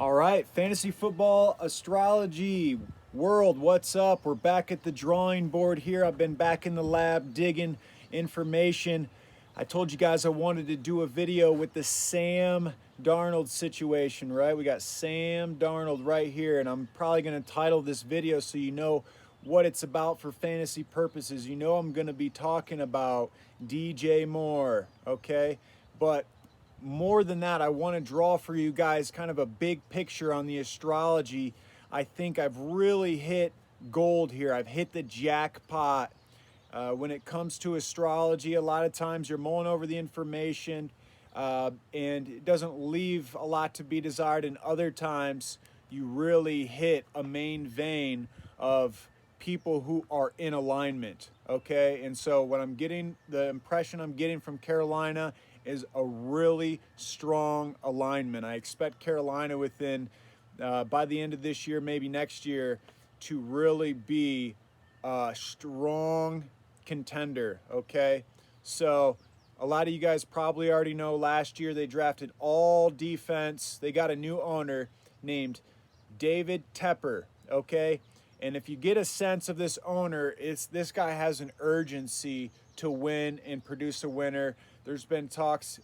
All right, fantasy football astrology world, what's up? We're back at the drawing board here. I've been back in the lab digging information. I told you guys I wanted to do a video with the Sam Darnold situation, right? We got Sam Darnold right here, and I'm probably going to title this video so you know what it's about for fantasy purposes. You know I'm going to be talking about DJ Moore, okay? But more than that, I want to draw for you guys kind of a big picture on the astrology. I think I've really hit gold here. I've hit the jackpot. When it comes to astrology, a lot of times you're mulling over the information and it doesn't leave a lot to be desired. And other times you really hit a main vein of people who are in alignment. Okay. And so what I'm getting, the impression I'm getting from Carolina is a really strong alignment. I expect Carolina within, by the end of this year, maybe next year, to really be a strong contender, okay? So a lot of you guys probably already know last year they drafted all defense. They got a new owner named David Tepper, okay? And if you get a sense of this owner, it's this guy has an urgency to win and produce a winner. There's been talks.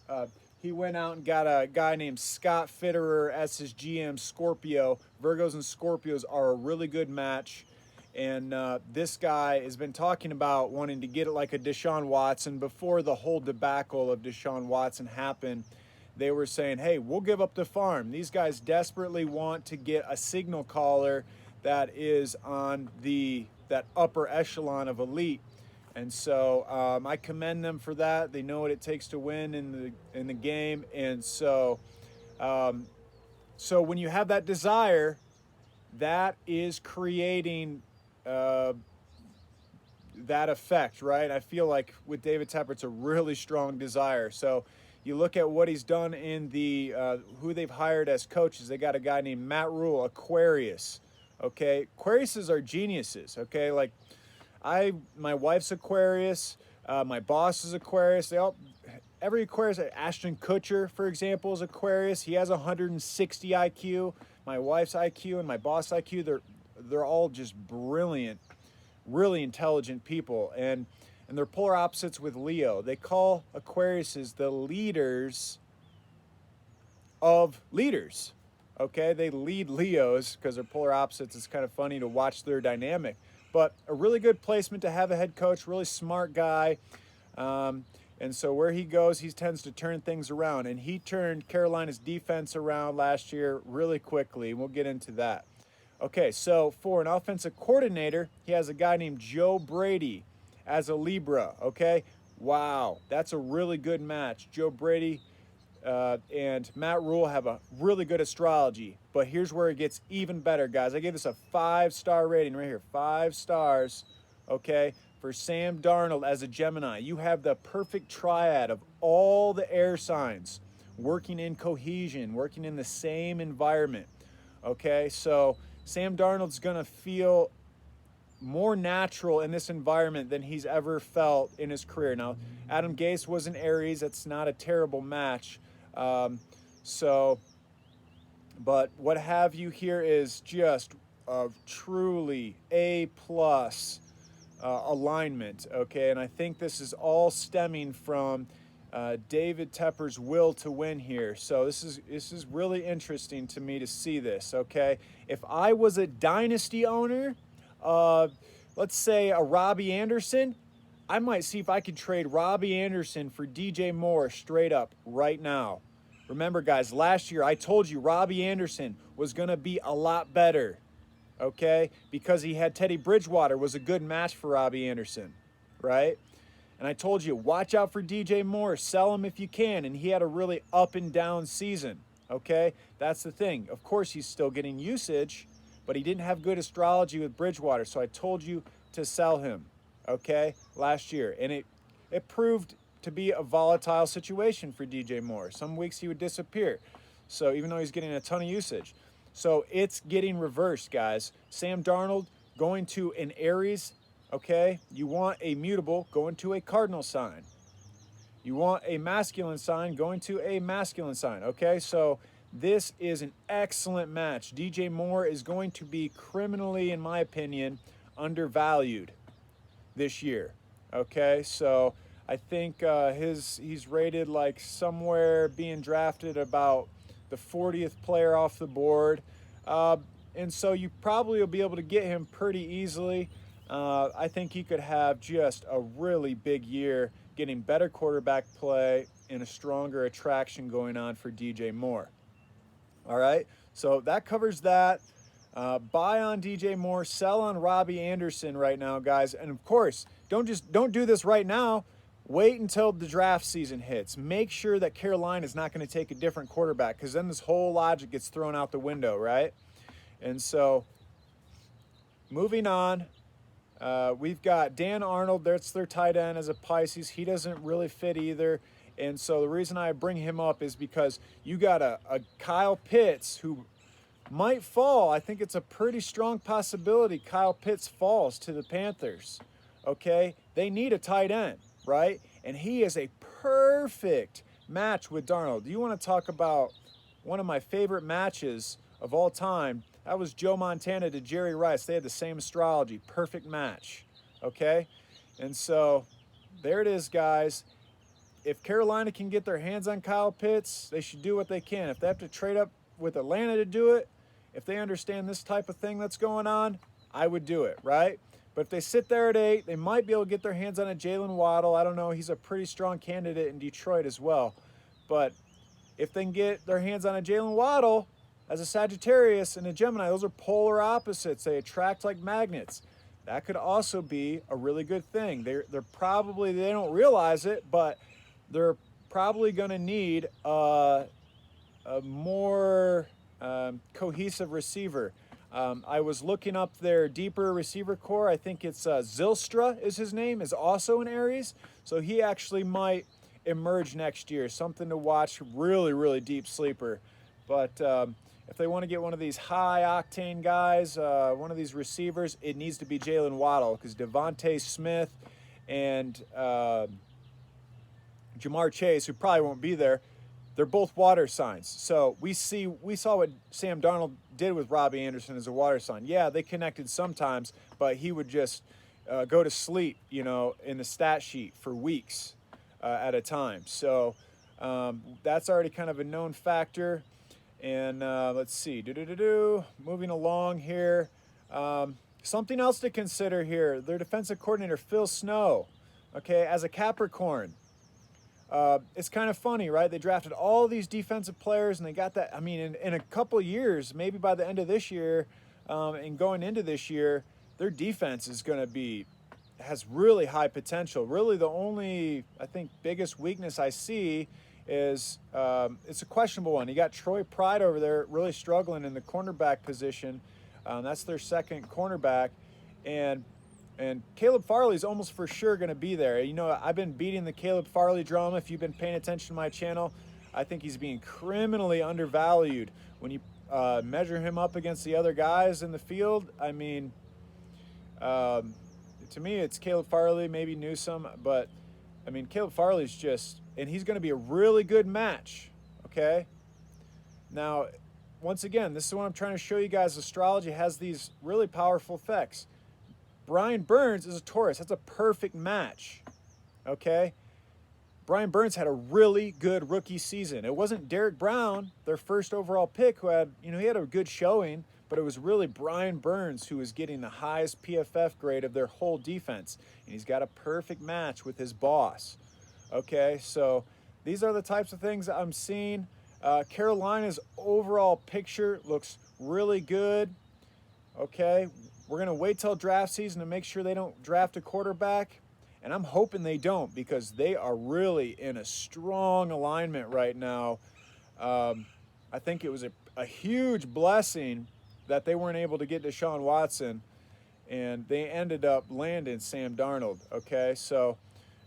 He went out and got a guy named Scott Fitterer as his GM, Scorpio. Virgos and Scorpios are a really good match. And this guy has been talking about wanting to get it like a Deshaun Watson. Before the whole debacle of Deshaun Watson happened, they were saying, hey, we'll give up the farm. These guys desperately want to get a signal caller that is on that upper echelon of elite. And so I commend them for that. They know what it takes to win in the game. And so when you have that desire, that is creating that effect, right? I feel like with David Tepper, it's a really strong desire. So you look at what he's done in the who they've hired as coaches. They got a guy named Matt Rule, Aquarius. Okay, Aquariuses are geniuses. Okay, like my wife's Aquarius, my boss is Aquarius. Every Aquarius, Ashton Kutcher, for example, is Aquarius. He has 160 IQ. My wife's IQ and my boss IQ, they're all just brilliant, really intelligent people. And they're polar opposites with Leo. They call Aquariuses the leaders of leaders. Okay, they lead Leos because they're polar opposites. It's kind of funny to watch their dynamic. But a really good placement to have a head coach, really smart guy. And so where he goes, he tends to turn things around. And he turned Carolina's defense around last year really quickly. We'll get into that. Okay, so for an offensive coordinator, he has a guy named Joe Brady as a Libra, okay? Wow, that's a really good match. Joe Brady and Matt Rule have a really good astrology. But here's where it gets even better, guys. I gave this a 5-star rating right here. 5 stars, okay, for Sam Darnold as a Gemini. You have the perfect triad of all the air signs working in cohesion, working in the same environment, okay? So Sam Darnold's going to feel more natural in this environment than he's ever felt in his career. Now, Adam Gase was an Aries. That's not a terrible match. But what have you here is just a truly A-plus alignment, okay? And I think this is all stemming from David Tepper's will to win here. So this is really interesting to me to see this, okay? If I was a dynasty owner, let's say a Robbie Anderson, I might see if I could trade Robbie Anderson for DJ Moore straight up right now. Remember, guys, last year I told you Robbie Anderson was going to be a lot better, okay? Because he had Teddy Bridgewater was a good match for Robbie Anderson, right? And I told you, watch out for DJ Moore. Sell him if you can. And he had a really up and down season, okay? That's the thing. Of course, he's still getting usage, but he didn't have good astrology with Bridgewater. So I told you to sell him, okay, last year. And it proved to be a volatile situation for DJ Moore. Some weeks he would disappear. So even though he's getting a ton of usage. So it's getting reversed, guys. Sam Darnold going to an Aries, okay? You want a mutable going to a cardinal sign. You want a masculine sign going to a masculine sign, okay? So This is an excellent match. DJ Moore is going to be criminally, in my opinion, undervalued this year. Okay, so I think he's rated like somewhere being drafted about the 40th player off the board. And so you probably will be able to get him pretty easily. I think he could have just a really big year, getting better quarterback play and a stronger attraction going on for DJ Moore. All right, so that covers that. Buy on DJ Moore, sell on Robbie Anderson right now, guys. And of course, don't do this right now. Wait until the draft season hits. Make sure that Carolina is not going to take a different quarterback, because then this whole logic gets thrown out the window, right? And so, moving on, we've got Dan Arnold. That's their tight end as a Pisces. He doesn't really fit either. And so the reason I bring him up is because you got a Kyle Pitts who might fall. I think it's a pretty strong possibility Kyle Pitts falls to the Panthers. Okay? They need a tight end, right? And he is a perfect match with Darnold. You want to talk about one of my favorite matches of all time? That was Joe Montana to Jerry Rice. They had the same astrology. Perfect match. Okay? And so there it is, guys. If Carolina can get their hands on Kyle Pitts, they should do what they can. If they have to trade up with Atlanta to do it, if they understand this type of thing that's going on, I would do it, right? But if they sit there at 8, they might be able to get their hands on a Jalen Waddle. I don't know. He's a pretty strong candidate in Detroit as well. But if they can get their hands on a Jalen Waddle as a Sagittarius and a Gemini, those are polar opposites. They attract like magnets. That could also be a really good thing. They're probably, they don't realize it, but they're probably going to need a more cohesive receiver. I was looking up their deeper receiver core. I think it's Zylstra is his name, is also an Aries. So he actually might emerge next year. Something to watch, really, really deep sleeper. But if they want to get one of these high-octane guys, one of these receivers, it needs to be Jalen Waddle, because Devontae Smith and Jamar Chase, who probably won't be there, they're both water signs. So we saw what Sam Darnold did with Robbie Anderson as a water sign. Yeah, they connected sometimes, but he would just go to sleep, in the stat sheet for weeks at a time. So that's already kind of a known factor. And let's see, moving along here. Something else to consider here, their defensive coordinator, Phil Snow, okay, as a Capricorn. It's kind of funny, right? They drafted all these defensive players, and they got that. I mean, in a couple years, maybe by the end of this year and going into this year, their defense is going to has really high potential. Really, the only, I think, biggest weakness I see is it's a questionable one. You got Troy Pride over there really struggling in the cornerback position. That's their second cornerback. And Caleb Farley's almost for sure going to be there. I've been beating the Caleb Farley drama. If you've been paying attention to my channel, I think he's being criminally undervalued. When you measure him up against the other guys in the field, I mean, to me, it's Caleb Farley, maybe Newsome. But, I mean, Caleb Farley's just, and he's going to be a really good match, okay? Now, once again, this is what I'm trying to show you guys. Astrology has these really powerful effects. Brian Burns is a Taurus. That's a perfect match, okay? Brian Burns had a really good rookie season. It wasn't Derek Brown, their first overall pick, who had, he had a good showing, but it was really Brian Burns who was getting the highest PFF grade of their whole defense. And he's got a perfect match with his boss, okay? So these are the types of things I'm seeing. Carolina's overall picture looks really good, okay? We're going to wait till draft season to make sure they don't draft a quarterback. And I'm hoping they don't, because they are really in a strong alignment right now. I think it was a huge blessing that they weren't able to get Deshaun Watson, and they ended up landing Sam Darnold, okay? So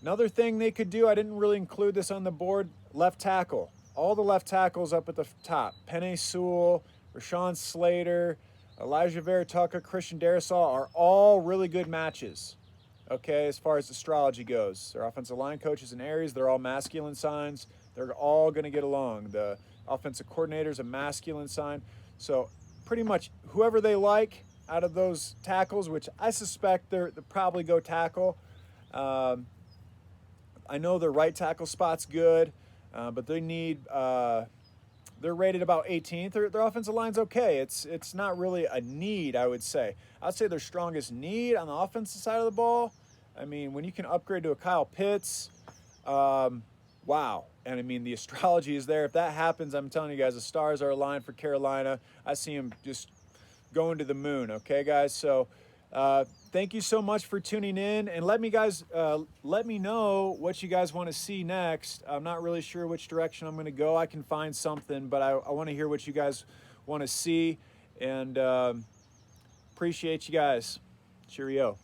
another thing they could do, I didn't really include this on the board, left tackle. All the left tackles up at the top. Penei Sewell, Rashawn Slater, Elijah Vera Tucker, Christian Darrisaw are all really good matches, okay, as far as astrology goes. Their offensive line coaches and Aries, they're all masculine signs. They're all going to get along. The offensive coordinator is a masculine sign. So pretty much whoever they like out of those tackles, which I suspect they'll probably go tackle. I know their right tackle spot's good, but they need. They're rated about 18th. Their offensive line's okay. It's not really a need, I would say. I'd say their strongest need on the offensive side of the ball. I mean, when you can upgrade to a Kyle Pitts, wow. And I mean, the astrology is there. If that happens, I'm telling you guys, the stars are aligned for Carolina. I see them just going to the moon. Okay, guys. So thank you so much for tuning in, and let me know what you guys want to see next. I'm not really sure which direction I'm going to go. I can find something, but I want to hear what you guys want to see, and appreciate you guys. Cheerio.